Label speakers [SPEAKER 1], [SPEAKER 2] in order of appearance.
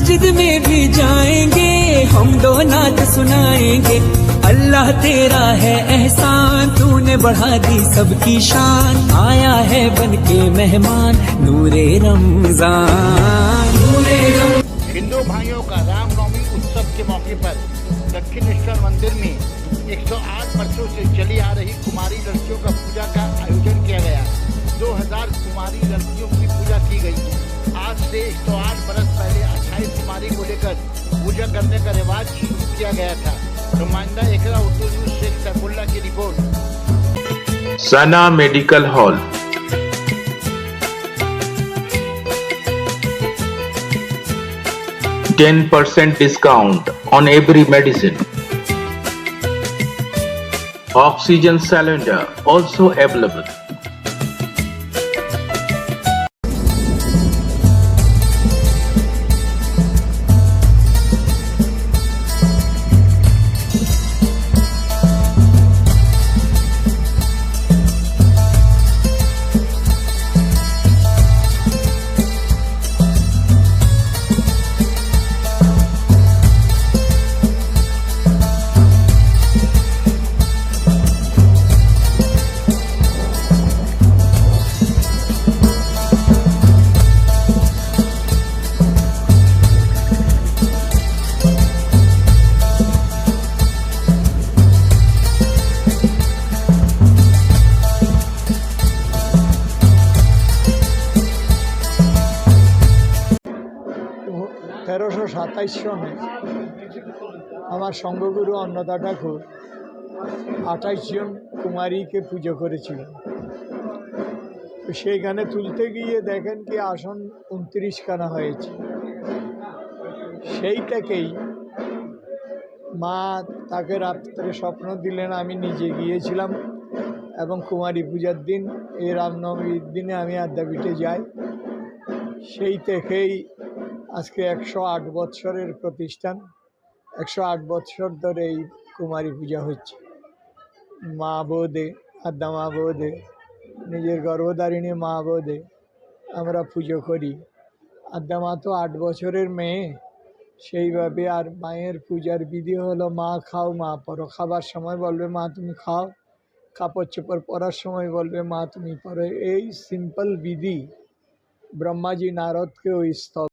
[SPEAKER 1] मस्जिद में भी जाएंगे हम दो नात सुनाएंगे। अल्लाह तेरा है एहसान, तूने बढ़ा दी सबकी शान। आया है बन के मेहमान नूरे रमजान, नूरे रमजान।
[SPEAKER 2] हिंदू भाइयों का रामनवमी उत्सव के मौके पर दक्षिणेश्वर मंदिर में 108 वर्षों से चली आ रही कुमारी लड़कियों का पूजा का आयोजन किया गया। 2000 कुमारी लड़कियों की पूजा की गई। आज से 108 बरस पहले 28 कुमारी को लेकर पूजा करने का रिवाज शुरू किया गया था। नुमाइंदा एकरा उर्दू न्यूज शेख सरफुल्ला की report.
[SPEAKER 3] Sana medical hall, %10 discount on every medicine. Oxygen cylinder also available.
[SPEAKER 4] (1327) সনে আমার সঙ্গগুরু অন্নদা ঠাকুর 28 জন কুমারীকে পুজো করেছিলেন। তো সেইখানে তুলতে গিয়ে দেখেন কি আসন 29 খানা হয়েছে। সেই থেকেই মা তাকে রাত্রে স্বপ্ন দিলেন, আমি নিজে গিয়েছিলাম এবং কুমারী পূজার দিন এই রামনবমীর দিনে আমি আদ্যাপীঠে যাই। সেই থেকেই আজকে 108 বৎসরের প্রতিষ্ঠান। 108 বৎসর ধরে এই কুমারী পূজা হচ্ছে। মা বোধে, আদ্যা মা বোধে, নিজের গর্ভধারিণী মা বোধে আমরা পুজো করি। আদ্যা মা তো 8 বছরের মেয়ে, সেইভাবে আর মায়ের পূজার বিধি হলো মা খাও মা পরো। খাবার সময় বলবে মা তুমি খাও, কাপড় চোপড় পরার সময় বলবে মা তুমি পরো। এই সিম্পল বিধি ব্রহ্মাজি নারদকে ওই স্থল